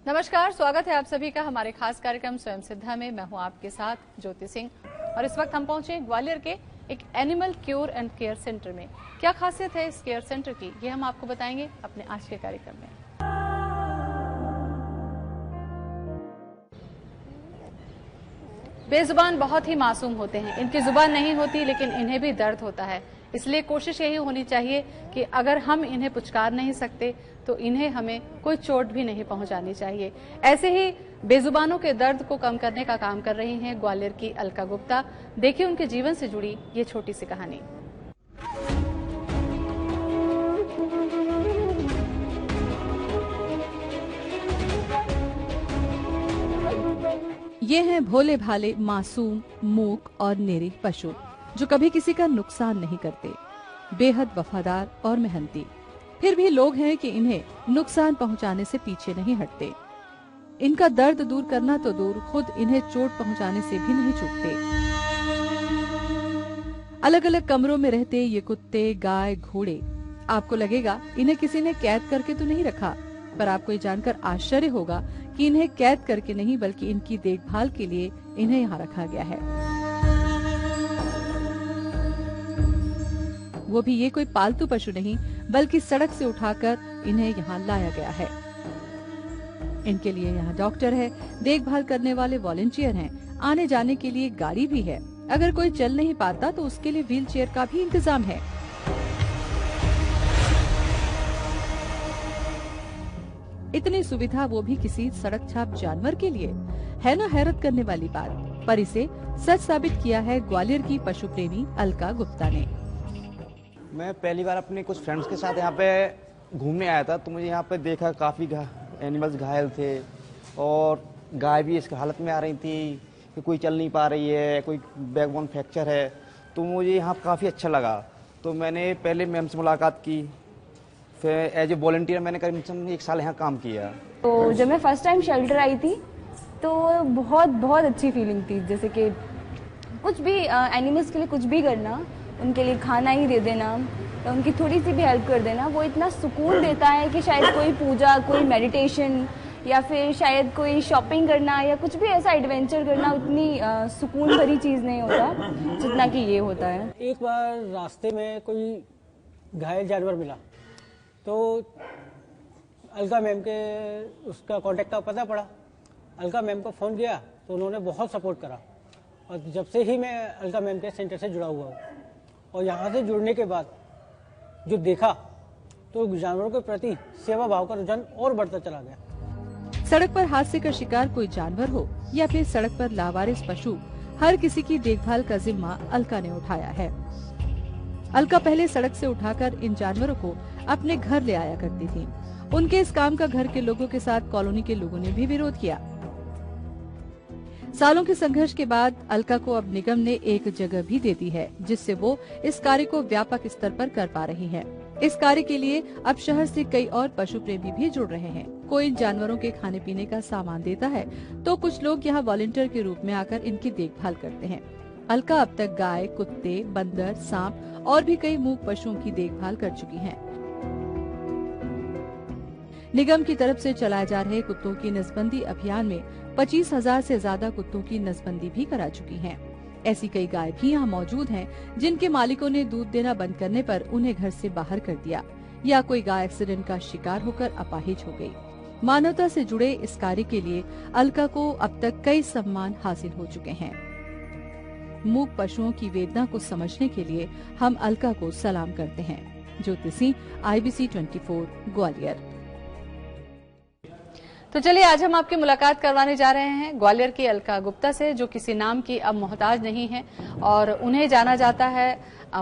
नमस्कार, स्वागत है आप सभी का हमारे खास कार्यक्रम स्वयं सिद्धा में। मैं हूं आपके साथ ज्योति सिंह और इस वक्त हम पहुंचे ग्वालियर के एक animal cure and care centre में। क्या खासियत है इस केयर सेंटर की, ये हम आपको बताएंगे अपने आज के कार्यक्रम में। बेजुबान बहुत ही मासूम होते हैं, इनकी जुबान नहीं होती लेकिन इन्हें भी दर्द होता है। इसलिए कोशिश यही होनी चाहिए कि अगर हम इन्हें पुचकार नहीं सकते तो इन्हें हमें कोई चोट भी नहीं पहुंचानी चाहिए। ऐसे ही बेजुबानों के दर्द को कम करने का काम कर रही हैं ग्वालियर की अलका गुप्ता। देखिए उनके जीवन से जुड़ी ये छोटी सी कहानी। ये हैं भोले भाले मासूम मूक और निरीह पशु जो कभी किसी का नुकसान नहीं करते, बेहद वफादार और मेहनती। फिर भी लोग हैं कि इन्हें नुकसान पहुंचाने से पीछे नहीं हटते। इनका दर्द दूर करना तो दूर, खुद इन्हें चोट पहुंचाने से भी नहीं चूकते। अलग अलग कमरों में रहते ये कुत्ते, गाय, घोड़े, आपको लगेगा इन्हें किसी ने कैद करके तो नहीं रखा, पर आपको ये जानकर आश्चर्य होगा कि इन्हें कैद करके नहीं बल्कि इनकी देखभाल के लिए इन्हें यहाँ रखा गया है। वो भी ये कोई पालतू पशु नहीं बल्कि सड़क से उठाकर इन्हें यहाँ लाया गया है। इनके लिए यहाँ डॉक्टर है, देखभाल करने वाले वॉलंटियर हैं, आने जाने के लिए गाड़ी भी है। अगर कोई चल नहीं पाता तो उसके लिए व्हील चेयर का भी इंतजाम है। इतनी सुविधा वो भी किसी सड़क छाप जानवर के लिए, है ना हैरत करने वाली बात। पर इसे सच साबित किया है ग्वालियर की पशु प्रेमी अलका गुप्ता ने। मैं पहली बार अपने कुछ फ्रेंड्स के साथ यहाँ पे घूमने आया था, तो मुझे यहाँ पे देखा काफ़ी एनिमल्स घायल थे और गाय भी इस हालत में आ रही थी कि कोई चल नहीं पा रही है, कोई बैकबोन फ्रैक्चर है। तो मुझे यहाँ काफ़ी अच्छा लगा, तो मैंने पहले मैम से मुलाकात की, फिर एज ए वॉलंटियर मैंने करीब 1 साल यहाँ काम किया। तो जब मैं फर्स्ट टाइम शेल्टर आई थी तो बहुत अच्छी फीलिंग थी। जैसे कि कुछ भी एनिमल्स के लिए कुछ भी करना, उनके लिए खाना ही दे देना या उनकी थोड़ी सी भी हेल्प कर देना, वो इतना सुकून देता है कि शायद कोई पूजा, कोई मेडिटेशन या फिर शायद कोई शॉपिंग करना या कुछ भी ऐसा एडवेंचर करना उतनी सुकून भरी चीज़ नहीं होता जितना कि ये होता है। एक बार रास्ते में कोई घायल जानवर मिला तो अलका मैम के उसका कांटेक्ट का पता पड़ा, अलका मैम को फ़ोन किया तो उन्होंने बहुत सपोर्ट करा। और जब से ही मैं अलका मैम के सेंटर से जुड़ा हुआ हूँ और यहाँ से जुड़ने के बाद जो देखा तो जानवरों के प्रति सेवा भाव का रुझान और बढ़ता चला गया। सड़क पर हादसे का शिकार कोई जानवर हो या फिर सड़क पर लावारिस पशु, हर किसी की देखभाल का जिम्मा अलका ने उठाया है। अलका पहले सड़क से उठाकर इन जानवरों को अपने घर ले आया करती थी। उनके इस काम का घर के लोगों के साथ कॉलोनी के लोगों ने भी विरोध किया। सालों के संघर्ष के बाद अलका को अब निगम ने एक जगह भी दे दी है, जिससे वो इस कार्य को व्यापक स्तर पर कर पा रही है। इस कार्य के लिए अब शहर से कई और पशु प्रेमी भी जुड़ रहे हैं। कोई इन जानवरों के खाने पीने का सामान देता है तो कुछ लोग यहाँ वॉलंटियर के रूप में आकर इनकी देखभाल करते हैं। अलका अब तक गाय, कुत्ते, बंदर, सांप और भी कई मूक पशुओं की देखभाल कर चुकी है। निगम की तरफ से चलाए जा रहे कुत्तों की नसबंदी अभियान में 25,000 से ज्यादा कुत्तों की नसबंदी भी करा चुकी हैं। ऐसी कई गाय भी यहाँ मौजूद हैं, जिनके मालिकों ने दूध देना बंद करने पर उन्हें घर से बाहर कर दिया या कोई गाय एक्सीडेंट का शिकार होकर अपाहिज हो गई। मानवता से जुड़े इस कार्य के लिए अलका को अब तक कई सम्मान हासिल हो चुके हैं। मूक पशुओं की वेदना को समझने के लिए हम अलका को सलाम करते हैं। ज्योति सिंह, IBC 24 ग्वालियर। तो चलिए आज हम आपकी मुलाकात करवाने जा रहे हैं ग्वालियर की अलका गुप्ता से, जो किसी नाम की अब मोहताज नहीं है और उन्हें जाना जाता है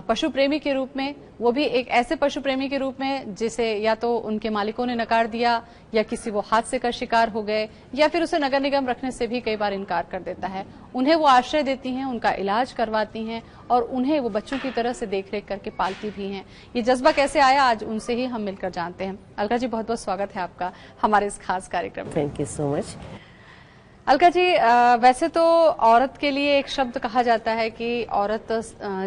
पशु प्रेमी के रूप में। वो भी एक ऐसे पशु प्रेमी के रूप में जिसे या तो उनके मालिकों ने नकार दिया या किसी वो हादसे का शिकार हो गए या फिर उसे नगर निगम रखने से भी कई बार इनकार कर देता है। उन्हें वो आश्रय देती हैं, उनका इलाज करवाती हैं और उन्हें वो बच्चों की तरह से देखरेख करके पालती भी हैं। ये जज्बा कैसे आया, आज उनसे ही हम मिलकर जानते हैं। अलका जी, बहुत बहुत स्वागत है आपका हमारे इस खास कार्यक्रम में। Thank you so much. Alka ji, वैसे तो औरत के लिए एक शब्द कहा जाता है कि औरत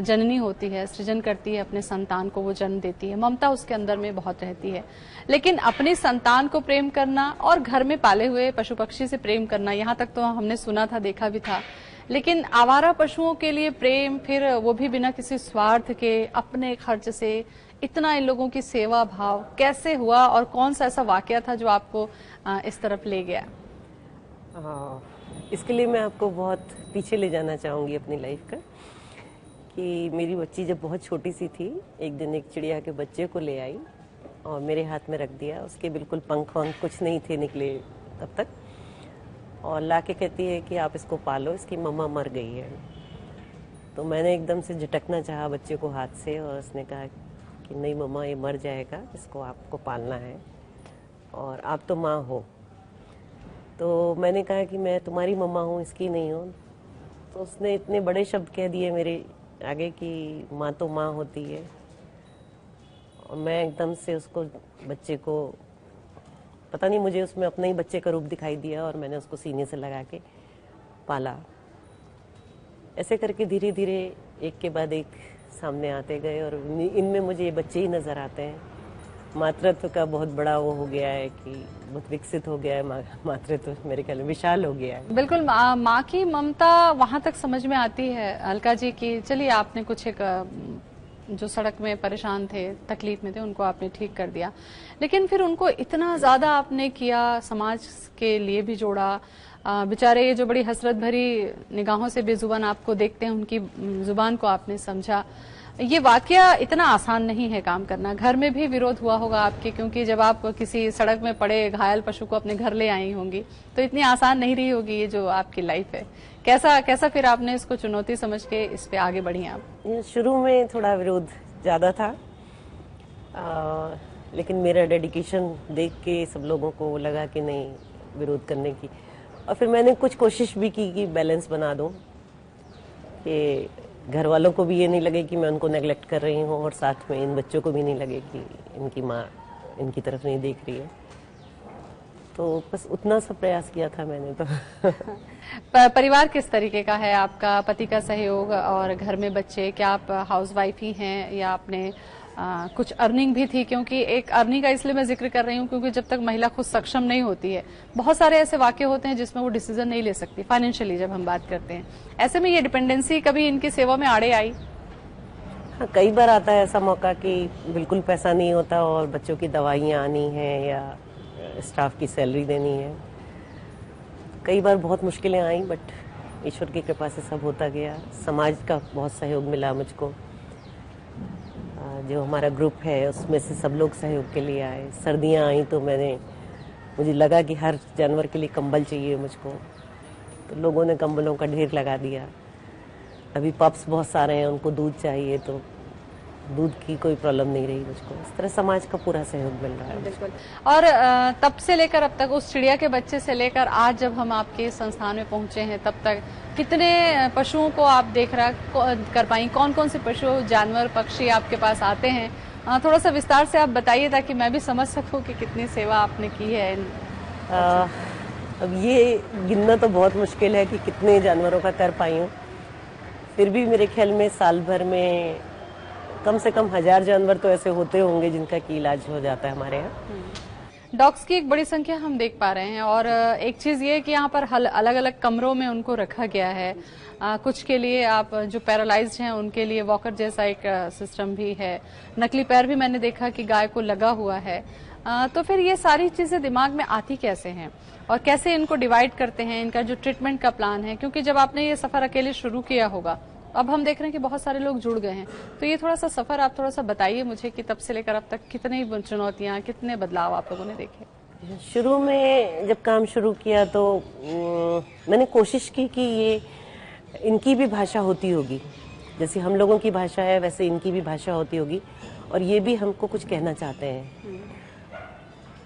जननी होती है, सृजन करती है, अपने संतान को वो जन्म देती है, ममता उसके अंदर में बहुत रहती है। लेकिन अपनी संतान को प्रेम करना और घर में पाले हुए पशु पक्षी से प्रेम करना, यहाँ तक तो हमने सुना था, देखा भी था। लेकिन आवारा पशुओं के लिए प्रेम, फिर वो भी बिना किसी स्वार्थ के, अपने खर्च से, इतना इन लोगों की सेवा भाव कैसे हुआ और कौन सा ऐसा वाकया था जो आपको इस तरफ ले गया? इसके लिए मैं आपको बहुत पीछे ले जाना चाहूँगी अपनी लाइफ का, कि मेरी बच्ची जब बहुत छोटी सी थी, एक दिन एक चिड़िया के बच्चे को ले आई और मेरे हाथ में रख दिया। उसके बिल्कुल पंख वंख कुछ नहीं थे निकले तब तक, और ला के कहती है कि आप इसको पालो, इसकी मम्मा मर गई है। तो मैंने एकदम से झटकना चाहा बच्चे को हाथ से, और उसने कहा कि नहीं मम्मा, ये मर जाएगा, इसको आपको पालना है और आप तो माँ हो। तो मैंने कहा कि मैं तुम्हारी मम्मा हूँ, इसकी नहीं हूँ। तो उसने इतने बड़े शब्द कह दिए मेरे आगे कि माँ तो माँ होती है। और मैं एकदम से उसको, बच्चे को, पता नहीं मुझे उसमें अपने ही बच्चे का रूप दिखाई दिया और मैंने उसको सीने से लगा के पाला। ऐसे करके धीरे धीरे एक के बाद एक सामने आते गए और इनमें मुझे ये बच्चे ही नज़र आते हैं। मातृत्व का बहुत बड़ा वो हो गया है कि बहुत विकसित हो गया है मातृत्व, मेरे ख्याल में विशाल हो गया है। बिल्कुल, माँ की ममता वहां तक समझ में आती है अलका जी की। चलिए, आपने कुछ एक जो सड़क में परेशान थे, तकलीफ में थे, उनको आपने ठीक कर दिया, लेकिन फिर उनको इतना ज्यादा आपने किया, समाज के लिए भी जोड़ा। बेचारे ये जो बड़ी हसरत भरी निगाहों से बेजुबान आपको देखते हैं, उनकी जुबान को आपने समझा। ये वाकया इतना आसान नहीं है काम करना। घर में भी विरोध हुआ होगा आपके, क्योंकि जब आप किसी सड़क में पड़े घायल पशु को अपने घर ले आई होंगी तो इतनी आसान नहीं रही होगी ये जो आपकी लाइफ है। कैसा फिर आपने इसको चुनौती समझ के इस पे आगे बढ़ी आप? शुरू में थोड़ा विरोध ज्यादा था, लेकिन मेरा डेडिकेशन देख के सब लोगों को लगा कि नहीं, विरोध करने की। और फिर मैंने कुछ कोशिश भी की कि बैलेंस बना दूं, कि घर वालों को भी ये नहीं लगे कि मैं उनको नेगलेक्ट कर रही हूँ और साथ में इन बच्चों को भी नहीं लगे कि इनकी माँ इनकी तरफ नहीं देख रही है। तो बस उतना सा प्रयास किया था मैंने तो। परिवार किस तरीके का है आपका? पति का सहयोग और घर में बच्चे, क्या आप हाउसवाइफ ही हैं या आपने कुछ अर्निंग भी थी? क्योंकि एक अर्निंग का इसलिए मैं जिक्र कर रही हूँ क्योंकि जब तक महिला खुद सक्षम नहीं होती है, बहुत सारे ऐसे वाक्य होते हैं जिसमें वो डिसीजन नहीं ले सकती फाइनेंशियली जब हम बात करते हैं। ऐसे में ये डिपेंडेंसी कभी इनकी सेवा में आड़े आई? हाँ, कई बार आता है ऐसा मौका कि बिल्कुल पैसा नहीं होता और बच्चों की दवाइयाँ आनी है या स्टाफ की सैलरी देनी है। कई बार बहुत मुश्किलें आई, बट ईश्वर की कृपा से सब होता गया। समाज का बहुत सहयोग मिला मुझको। जो हमारा ग्रुप है उसमें से सब लोग सहयोग के लिए आए। सर्दियाँ आई तो मुझे लगा कि हर जानवर के लिए कंबल चाहिए मुझको, तो लोगों ने कंबलों का ढेर लगा दिया। अभी पप्स बहुत सारे हैं, उनको दूध चाहिए, तो दूध की कोई प्रॉब्लम नहीं रही मुझको। इस तरह समाज का पूरा सहयोग मिल रहा है। बिल्कुल। और तब से लेकर अब तक, उस चिड़िया के बच्चे से लेकर आज जब हम आपके संस्थान में पहुंचे हैं, तब तक कितने पशुओं को आप देख कर पाई? कौन कौन से पशु, जानवर, पक्षी आपके पास आते हैं? थोड़ा सा विस्तार से आप बताइए ताकि मैं भी समझ सकूं कि कितनी सेवा आपने की है। अब ये गिनना तो बहुत मुश्किल है कि कितने जानवरों का कर पाई हूँ। फिर भी मेरे ख्याल में साल भर में कम से कम 1000 जानवर तो ऐसे होते होंगे जिनका की इलाज हो जाता है हमारे यहाँ। डॉग्स की एक बड़ी संख्या हम देख पा रहे हैं, और एक चीज ये कि यहाँ पर अलग अलग कमरों में उनको रखा गया है। कुछ के लिए आप जो पैरालाइज्ड हैं उनके लिए वॉकर जैसा एक सिस्टम भी है। नकली पैर भी मैंने देखा कि गाय को लगा हुआ है। तो फिर ये सारी चीजें दिमाग में आती कैसे हैं और कैसे इनको डिवाइड करते हैं? इनका जो ट्रीटमेंट का प्लान है, क्योंकि जब आपने ये सफर अकेले शुरू किया होगा, अब हम देख रहे हैं कि बहुत सारे लोग जुड़ गए हैं, तो ये थोड़ा सा सफर आप थोड़ा सा बताइए मुझे कि तब से लेकर अब तक कितनी चुनौतियां, कितने बदलाव आप लोगों ने देखे? शुरू में जब काम शुरू किया तो मैंने कोशिश की कि ये इनकी भी भाषा होती होगी, जैसे हम लोगों की भाषा है वैसे इनकी भी भाषा होती होगी, और ये भी हमको कुछ कहना चाहते हैं।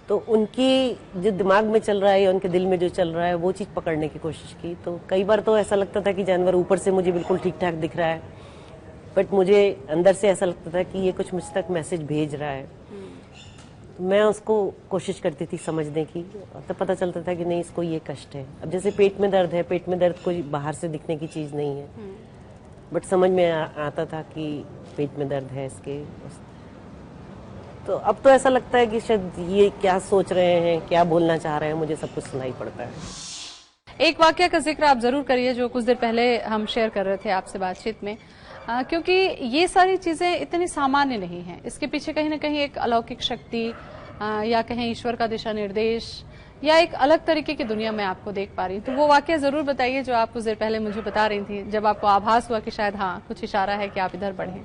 तो उनकी जो दिमाग में चल रहा है या उनके दिल में जो चल रहा है वो चीज़ पकड़ने की कोशिश की। तो कई बार तो ऐसा लगता था कि जानवर ऊपर से मुझे बिल्कुल ठीक ठाक दिख रहा है, बट मुझे अंदर से ऐसा लगता था कि ये कुछ मुझ तक मैसेज भेज रहा है। तो मैं उसको कोशिश करती थी समझने की, तो पता चलता था कि नहीं इसको ये कष्ट है। अब जैसे पेट में दर्द है, पेट में दर्द कोई बाहर से दिखने की चीज नहीं है, बट समझ में आता था कि पेट में दर्द है इसके। तो अब तो ऐसा लगता है कि शायद ये क्या सोच रहे हैं, क्या बोलना चाह रहे हैं, मुझे सब कुछ सुनाई पड़ता है। एक वाकया का जिक्र आप जरूर करिए जो कुछ देर पहले हम शेयर कर रहे थे आपसे बातचीत में, क्योंकि ये सारी चीजें इतनी सामान्य नहीं हैं। इसके पीछे कहीं ना कहीं एक अलौकिक शक्ति या कहीं ईश्वर का दिशा निर्देश या एक अलग तरीके की दुनिया में आपको देख पा रही हूँ। तो वो वाकया जरूर बताइए जो आप कुछ देर पहले मुझे बता रही थी, जब आपको आभास हुआ कि शायद हाँ कुछ इशारा है कि आप इधर बढ़ें।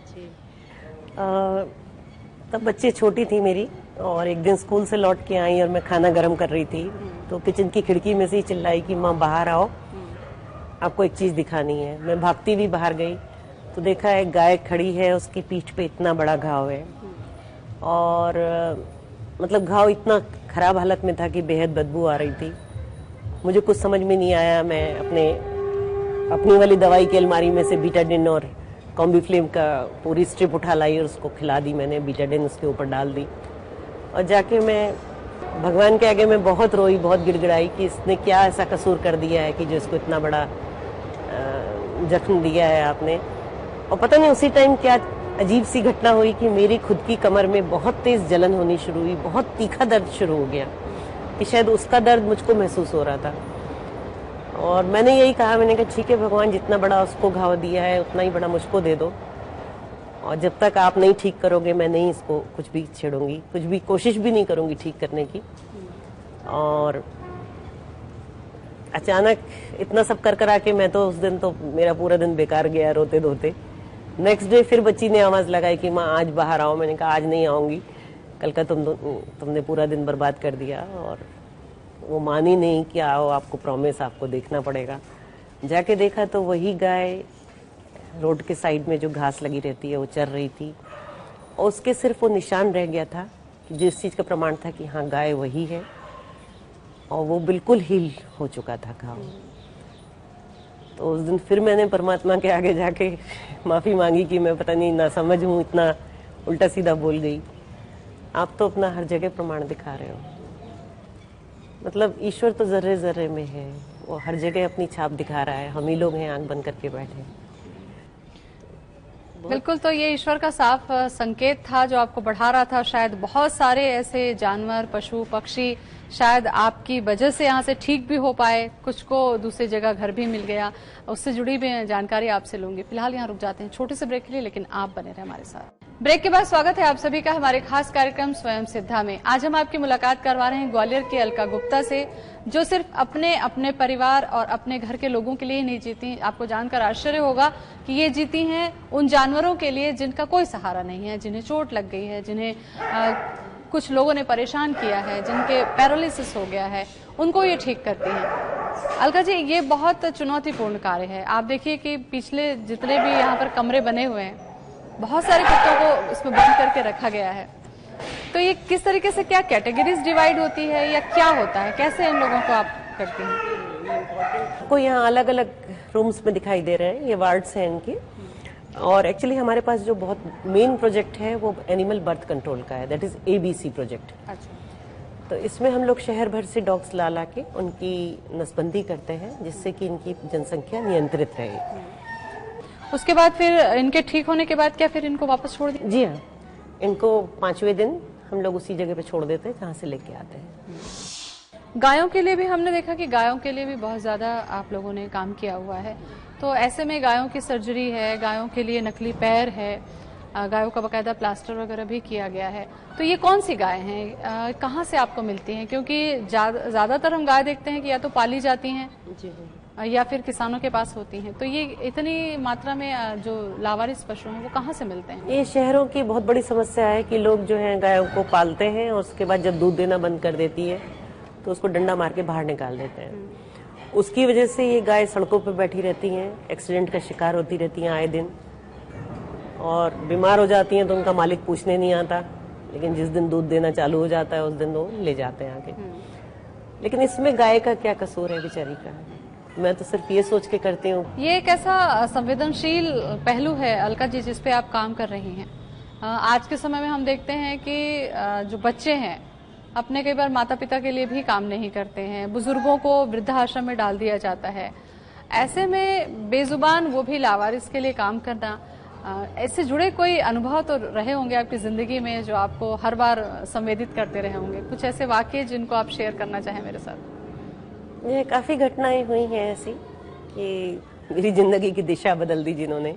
तब बच्ची छोटी थी मेरी, और एक दिन स्कूल से लौट के आई और मैं खाना गर्म कर रही थी, तो किचन की खिड़की में से ही चिल्लाई कि माँ बाहर आओ, आपको एक चीज दिखानी है। मैं भागती भी बाहर गई तो देखा एक गाय खड़ी है, उसकी पीठ पे इतना बड़ा घाव है, और मतलब घाव इतना खराब हालत में था कि बेहद बदबू आ रही थी। मुझे कुछ समझ में नहीं आया। मैं अपनी वाली दवाई की अलमारी में से बीटाडिन और कॉम्बीफ्लेम का पूरी स्ट्रिप उठा लाई और उसको खिला दी मैंने, बीटाडिन उसके ऊपर डाल दी, और जाके मैं भगवान के आगे मैं बहुत रोई, बहुत गिड़गिड़ाई कि इसने क्या ऐसा कसूर कर दिया है कि जो इसको इतना बड़ा जख्म दिया है आपने। और पता नहीं उसी टाइम क्या अजीब सी घटना हुई कि मेरी खुद की कमर में बहुत तेज जलन होनी शुरू हुई, बहुत तीखा दर्द शुरू हो गया कि शायद उसका दर्द मुझको महसूस हो रहा था। और मैंने यही कहा, मैंने कहा ठीक है भगवान, जितना बड़ा उसको घाव दिया है उतना ही बड़ा मुझको दे दो, और जब तक आप नहीं ठीक करोगे मैं नहीं इसको कुछ भी छेड़ूंगी, कुछ भी कोशिश भी नहीं करूंगी ठीक करने की। और अचानक इतना सब कर करा के मैं तो उस दिन तो मेरा पूरा दिन बेकार गया रोते धोते। नेक्स्ट डे फिर बच्ची ने आवाज लगाई कि माँ आज बाहर आओ। मैंने कहा आज नहीं आऊंगी, कल का तुमने पूरा दिन बर्बाद कर दिया। और वो मानी नहीं कि आओ, आपको प्रॉमिस, आपको देखना पड़ेगा। जाके देखा तो वही गाय रोड के साइड में जो घास लगी रहती है वो चर रही थी, और उसके सिर्फ वो निशान रह गया था जिस चीज का प्रमाण था कि हाँ गाय वही है, और वो बिल्कुल हील हो चुका था घाव। तो उस दिन फिर मैंने परमात्मा के आगे जाके माफी मांगी कि मैं पता नहीं ना समझ हूँ, इतना उल्टा सीधा बोल गई। आप तो अपना हर जगह प्रमाण दिखा रहे हो। मतलब ईश्वर तो जर्रे जर्रे में है, वो हर जगह अपनी छाप दिखा रहा है, हम ही लोग हैं आंख बंद करके बैठे। बिल्कुल, तो ये ईश्वर का साफ संकेत था जो आपको बढ़ा रहा था। शायद बहुत सारे ऐसे जानवर, पशु, पक्षी शायद आपकी वजह से यहाँ से ठीक भी हो पाए, कुछ को दूसरी जगह घर भी मिल गया। उससे जुड़ी भी जानकारी आपसे लूंगी। फिलहाल यहाँ रुक जाते हैं छोटे से ब्रेक के लिए, लेकिन आप बने रहे हमारे साथ। ब्रेक के बाद स्वागत है आप सभी का हमारे खास कार्यक्रम स्वयं सिद्धा में। आज हम आपकी मुलाकात करवा रहे हैं ग्वालियर की अलका गुप्ता से, जो सिर्फ अपने परिवार और अपने घर के लोगों के लिए ही नहीं जीती। आपको जानकर आश्चर्य होगा कि ये जीती हैं उन जानवरों के लिए जिनका कोई सहारा नहीं है, जिन्हें चोट लग गई है, जिन्हें कुछ लोगों ने परेशान किया है, जिनके पैरालिसिस हो गया है, उनको ये ठीक करती हैं। अलका जी, ये बहुत चुनौतीपूर्ण कार्य है। आप देखिए कि पिछले जितने भी यहाँ पर कमरे बने हुए हैं, बहुत सारे कुत्तों को इसमें बंद करके रखा गया है। तो ये किस तरीके से, क्या कैटेगरीज डिवाइड होती है या क्या होता है, कैसे इन लोगों को आप करती हैं? को यहाँ अलग अलग रूम्स में दिखाई दे रहे हैं, ये वार्ड्स हैं इनके। और एक्चुअली हमारे पास जो बहुत मेन प्रोजेक्ट है वो एनिमल बर्थ कंट्रोल का है, दैट इज ABC प्रोजेक्ट। अच्छा। तो इसमें हम लोग शहर भर से डॉग्स ला के उनकी नसबंदी करते हैं, जिससे कि इनकी जनसंख्या नियंत्रित रहे। उसके बाद फिर इनके ठीक होने के बाद क्या फिर इनको वापस छोड़ दिया? जी हाँ, इनको 5वें दिन हम लोग उसी जगह पे छोड़ देते हैं जहाँ से लेके आते हैं। गायों के लिए भी हमने देखा कि गायों के लिए भी बहुत ज्यादा आप लोगों ने काम किया हुआ है। तो ऐसे में गायों की सर्जरी है, गायों के लिए नकली पैर है, गायों का बकायदा प्लास्टर वगैरह भी किया गया है। तो ये कौन सी गाय हैं, कहाँ से आपको मिलती हैं? क्योंकि ज्यादातर हम गाय देखते हैं कि या तो पाली जाती हैं या फिर किसानों के पास होती हैं। तो ये इतनी मात्रा में जो लावारिस पशु हैं वो कहाँ से मिलते हैं? ये शहरों की बहुत बड़ी समस्या है कि लोग जो है गायों को पालते हैं और उसके बाद जब दूध देना बंद कर देती है तो उसको डंडा मार के बाहर निकाल देते हैं। उसकी वजह से ये गाय सड़कों पर बैठी रहती हैं, एक्सीडेंट का शिकार होती रहती हैं आए दिन, और बीमार हो जाती हैं तो उनका मालिक पूछने नहीं आता, लेकिन जिस दिन दूध देना चालू हो जाता है उस दिन वो ले जाते हैं आके। लेकिन इसमें गाय का क्या कसूर है बेचारी का? मैं तो सिर्फ ये सोच के करती हूँ। ये एक ऐसा संवेदनशील पहलू है अलका जी जिस पे आप काम कर रही हैं। आज के समय में हम देखते हैं कि जो बच्चे हैं अपने कई बार माता पिता के लिए भी काम नहीं करते हैं, बुजुर्गों को वृद्धाश्रम में डाल दिया जाता है। ऐसे में बेजुबान वो भी लावारिस के लिए काम करना, ऐसे जुड़े कोई अनुभव तो रहे होंगे आपकी जिंदगी में जो आपको हर बार संवेदित करते रहे होंगे। कुछ ऐसे वाक्य जिनको आप शेयर करना चाहें मेरे साथ। ये काफ़ी घटनाएं हुई हैं ऐसी कि मेरी ज़िंदगी की दिशा बदल दी जिन्होंने।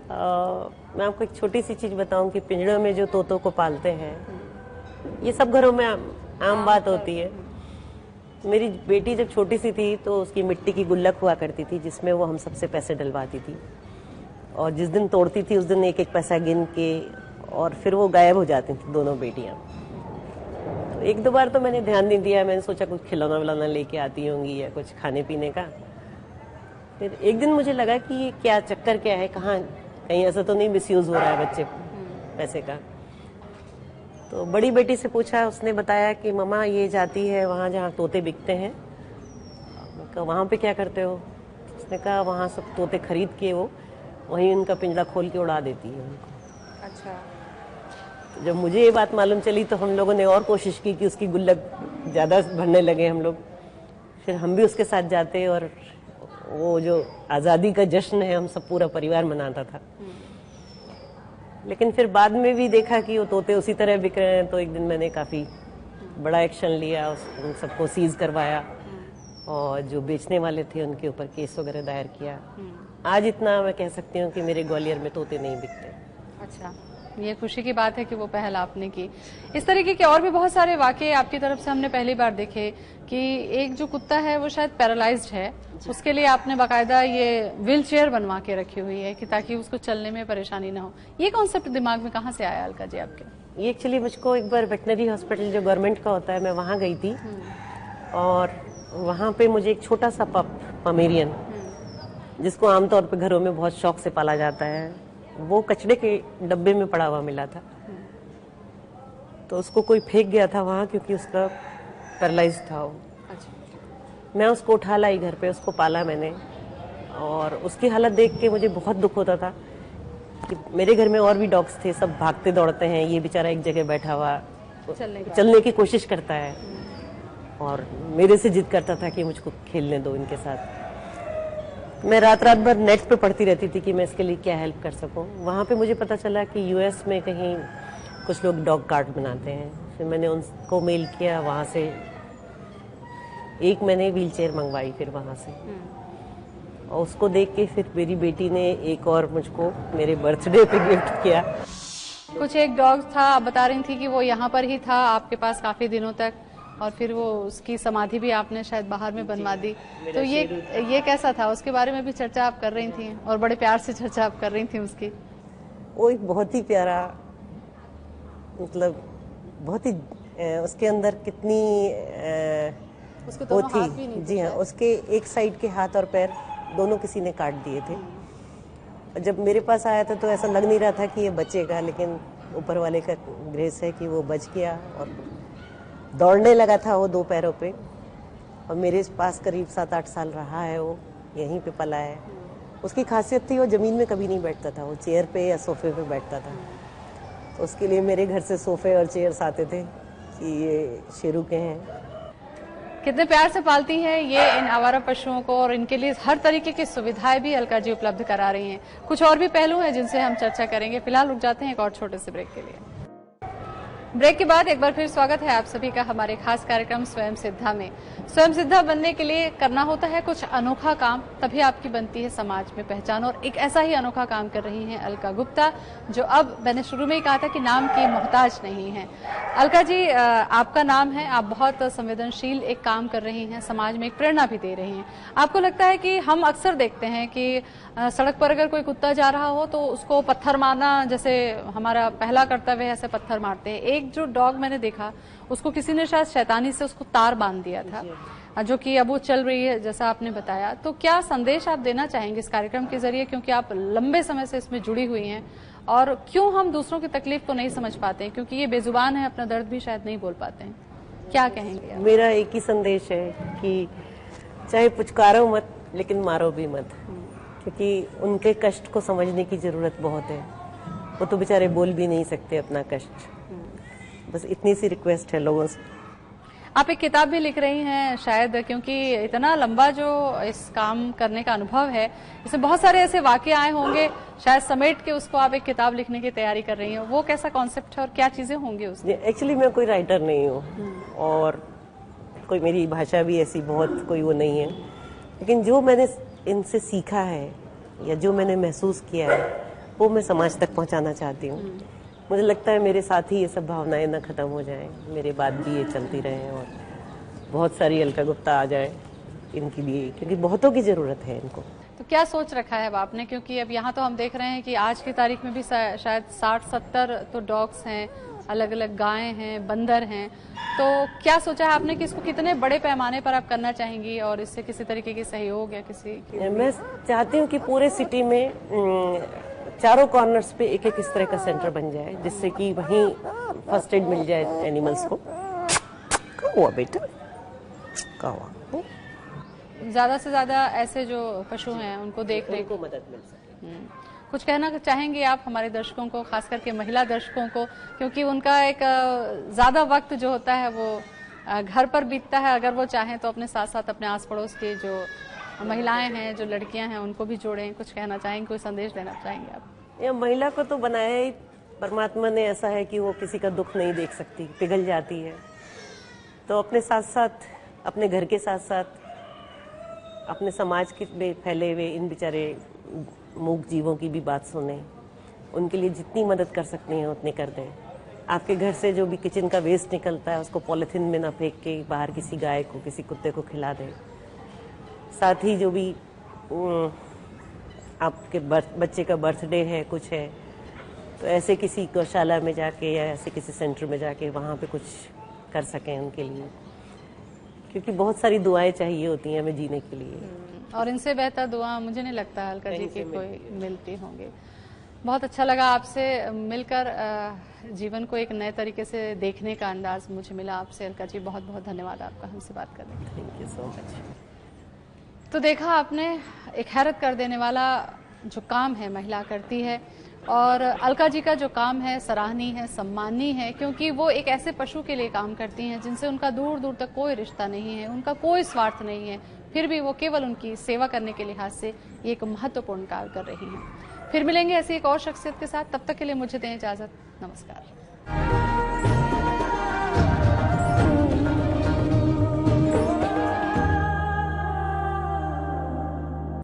मैं आपको एक छोटी सी चीज़ बताऊं कि पिंजड़ों में जो तोतों को पालते हैं, ये सब घरों में आम बात होती है। मेरी बेटी जब छोटी सी थी तो उसकी मिट्टी की गुल्लक हुआ करती थी जिसमें वो हम सबसे पैसे डलवाती थी, और जिस दिन तोड़ती थी उस दिन एक एक पैसा गिन के और फिर वो गायब हो जाती थी दोनों बेटियां। तो एक दो बार तो मैंने ध्यान नहीं दिया, मैंने सोचा कुछ खिलौना विलौना लेके आती होंगी या कुछ खाने पीने का। फिर एक दिन मुझे लगा कि ये क्या चक्कर क्या है, कहाँ कहीं ऐसा तो नहीं मिसयूज हो रहा है बच्चे पैसे का। तो बड़ी बेटी से पूछा, उसने बताया कि मम्मा ये जाती है वहाँ जहाँ तोते बिकते हैं। मैं कहा वहाँ पे क्या करते हो? उसने कहा वहाँ सब तोते खरीद के वो वहीं उनका पिंजरा खोल के उड़ा देती है उनको। अच्छा। तो जब मुझे ये बात मालूम चली तो हम लोगों ने और कोशिश की कि उसकी गुल्लक ज़्यादा भरने लगे हम लोग। फिर हम भी उसके साथ जाते और वो जो आज़ादी का जश्न है हम सब पूरा परिवार मनाता था। लेकिन फिर बाद में भी देखा कि वो तोते उसी तरह बिक रहे हैं, तो एक दिन मैंने काफ़ी बड़ा एक्शन लिया, उन सबको सीज करवाया और जो बेचने वाले थे उनके ऊपर केस वगैरह दायर किया। आज इतना मैं कह सकती हूँ कि मेरे ग्वालियर में तोते नहीं बिकते। अच्छा, ये खुशी की बात है कि वो पहल आपने की। इस तरीके के और भी बहुत सारे वाकये आपकी तरफ से हमने पहली बार देखे कि एक जो कुत्ता है वो शायद पैरालाइज्ड है, उसके लिए आपने बाकायदा ये व्हील चेयर बनवा के रखी हुई है कि ताकि उसको चलने में परेशानी ना हो। ये कॉन्सेप्ट दिमाग में कहाँ से आया अलका जी आपके? ये एक्चुअली मुझको एक बार वेटनरी हॉस्पिटल जो गवर्नमेंट का होता है, मैं वहाँ गई थी और वहाँ पे मुझे एक छोटा सा पमेरियन जिसको आमतौर पे घरों में बहुत शौक से पाला जाता है, वो कचड़े के डब्बे में पड़ा हुआ मिला था। तो उसको कोई फेंक गया था वहाँ क्योंकि उसका पैरालाइज था वो। अच्छा। मैं उसको उठा लाई घर पे, उसको पाला मैंने, और उसकी हालत देख के मुझे बहुत दुख होता था कि मेरे घर में और भी डॉग्स थे, सब भागते दौड़ते हैं, ये बेचारा एक जगह बैठा हुआ चलने की कोशिश करता है और मेरे से जिद करता था कि मुझको खेलने दो इनके साथ। मैं रात भर नेट पे पढ़ती रहती थी कि मैं इसके लिए क्या हेल्प कर सकूं। वहाँ पे मुझे पता चला कि यूएस में कहीं कुछ लोग डॉग कार्ड बनाते हैं। फिर मैंने उनको मेल किया, वहाँ से एक मैंने व्हील चेयर मंगवाई फिर वहाँ से, और उसको देख के फिर मेरी बेटी ने एक और मुझको मेरे बर्थडे पे गिफ्ट किया। कुछ एक डॉग था, आप बता रही थी कि वो यहाँ पर ही था आपके पास काफी दिनों तक, और फिर वो उसकी समाधि भी आपने शायद बाहर में बनवा दी। तो ये कैसा था? उसके बारे में भी चर्चा आप कर रही थी और बड़े प्यार से चर्चा आप कर रही थी उसकी। वो एक बहुत ही प्यारा, मतलब बहुत ही उसके अंदर कितनी वो थी। जी हाँ, उसके एक साइड के हाथ और पैर दोनों किसी ने काट दिए थे। जब मेरे पास आया था तो ऐसा लग नहीं रहा था कि ये बचेगा, लेकिन ऊपर वाले का ग्रेस है कि वो बच गया और दौड़ने लगा था वो दो पैरों पे, और मेरे पास करीब 7-8 साल रहा है। वो यहीं पे पला है। उसकी खासियत थी वो ज़मीन में कभी नहीं बैठता था, वो चेयर पे या सोफे पे बैठता था। तो उसके लिए मेरे घर से सोफे और चेयर्स आते थे कि ये शेरू के हैं। कितने प्यार से पालती हैं ये इन आवारा पशुओं को, और इनके लिए हर तरीके की सुविधाएं भी अलका जी उपलब्ध करा रही हैं। कुछ और भी पहलू हैं जिनसे हम चर्चा करेंगे। फिलहाल रुक जाते हैं एक और छोटे से ब्रेक के लिए। ब्रेक के बाद एक बार फिर स्वागत है आप सभी का हमारे खास कार्यक्रम स्वयं सिद्धा में। स्वयं सिद्धा बनने के लिए करना होता है कुछ अनोखा काम, तभी आपकी बनती है समाज में पहचान, और एक ऐसा ही अनोखा काम कर रही हैं अलका गुप्ता, जो अब मैंने शुरू में ही कहा था कि नाम की मोहताज नहीं है। अलका जी, आपका नाम है, आप बहुत संवेदनशील एक काम कर रही हैं, समाज में एक प्रेरणा भी दे रही हैं। आपको लगता है कि हम अक्सर देखते हैं कि सड़क पर अगर कोई कुत्ता जा रहा हो तो उसको पत्थर मारना जैसे हमारा पहला कर्तव्य है, ऐसे पत्थर मारते हैं। एक जो डॉग मैंने देखा, उसको किसी ने शायद शैतानी से उसको तार बांध दिया था, जो कि अब वो चल रही है जैसा आपने बताया। तो क्या संदेश आप देना चाहेंगे इस कार्यक्रम के जरिए, क्योंकि आप लंबे समय से इसमें जुड़ी हुई हैं, और क्यों हम दूसरों की तकलीफ को नहीं समझ पाते हैं, क्योंकि ये बेजुबान है, अपना दर्द भी शायद नहीं बोल पाते हैं। क्या कहेंगे आप? मेरा एक ही संदेश है कि चाहे पुचकारो मत लेकिन मारो भी मत, क्योंकि उनके कष्ट को समझने की जरूरत बहुत है। वो तो बेचारे बोल भी नहीं सकते अपना कष्ट। बस इतनी सी रिक्वेस्ट है लोगों से। आप एक किताब भी लिख रही हैं शायद, क्योंकि इतना लंबा जो इस काम करने का अनुभव है, इसमें बहुत सारे ऐसे वाकये आए होंगे, शायद समेट के उसको आप एक किताब लिखने की तैयारी कर रही हैं। वो कैसा कॉन्सेप्ट है और क्या चीजें होंगी उसमें? एक्चुअली मैं कोई राइटर नहीं हूँ और कोई मेरी भाषा भी ऐसी बहुत कोई वो नहीं है, लेकिन जो मैंने इनसे सीखा है या जो मैंने महसूस किया है वो मैं समाज तक पहुँचाना चाहती हूँ। मुझे लगता है मेरे साथ ही ये सब भावनाएं ना खत्म हो जाएं, मेरे बाद भी ये चलती रहें और बहुत सारी अलका गुप्ता आ जाए इनके लिए, क्योंकि बहुतों की जरूरत है इनको। तो क्या सोच रखा है अब आपने, क्योंकि अब यहाँ तो हम देख रहे हैं कि आज की तारीख में भी शायद 60-70 तो डॉग्स हैं, अलग अलग गायें हैं, बंदर हैं, तो क्या सोचा है आपने कि इसको कितने बड़े पैमाने पर आप करना चाहेंगी और इससे किसी तरीके की सहयोग या किसी मैं चाहती हूँ कि पूरे सिटी में चारों कॉर्नर्स पे एक एक इस तरह का सेंटर बन जाए, जिससे कि वहीं फर्स्ट एड मिल जाए एनिमल्स को। क्या हुआ बेटा, क्या हुआ? ज्यादा से ज्यादा ऐसे जो पशु हैं उनको देख रेख को मदद मिल सके। कुछ कहना चाहेंगे आप हमारे दर्शकों को, खास करके महिला दर्शकों को, क्योंकि उनका एक ज्यादा वक्त जो होता है वो घर पर बीतता है, अगर वो चाहें तो अपने साथ साथ अपने आस पड़ोस के जो महिलाएं हैं, जो लड़कियां हैं, उनको भी जोड़ें। कुछ कहना चाहेंगे, कोई संदेश देना चाहेंगे आप? या महिला को तो बनाया ही परमात्मा ने ऐसा है कि वो किसी का दुख नहीं देख सकती, पिघल जाती है। तो अपने साथ साथ, अपने घर के साथ साथ अपने समाज के फैले हुए इन बेचारे मूक जीवों की भी बात सुने, उनके लिए जितनी मदद कर सकती हैं उतनी कर दें। आपके घर से जो भी किचन का वेस्ट निकलता है उसको पॉलिथीन में ना फेंक के बाहर किसी गाय को, किसी कुत्ते को खिला दें। साथ ही जो भी आपके बच्चे का बर्थडे है, कुछ है, तो ऐसे किसी गौशाला में जाके या ऐसे किसी सेंटर में जाके वहाँ पे कुछ कर सकें उनके लिए, क्योंकि बहुत सारी दुआएं चाहिए होती हैं हमें जीने के लिए, और इनसे बेहतर दुआ मुझे नहीं लगता अलका जी की कोई मिलती होंगी। बहुत अच्छा लगा आपसे मिलकर, जीवन को एक नए तरीके से देखने का अंदाज मुझे मिला आपसे। अलका जी, बहुत बहुत धन्यवाद आपका हमसे बात करने के लिए। Thank you so much. तो देखा आपने, एक हैरत कर देने वाला जो काम है महिला करती है, और अलका जी का जो काम है सराहनीय है, सम्माननीय है, क्योंकि वो एक ऐसे पशु के लिए काम करती हैं जिनसे उनका दूर दूर तक कोई रिश्ता नहीं है, उनका कोई स्वार्थ नहीं है, फिर भी वो केवल उनकी सेवा करने के लिहाज से ये एक महत्वपूर्ण कार्य कर रही हैं। फिर मिलेंगे ऐसी एक और शख्सियत के साथ, तब तक के लिए मुझे दें इजाजत। नमस्कार।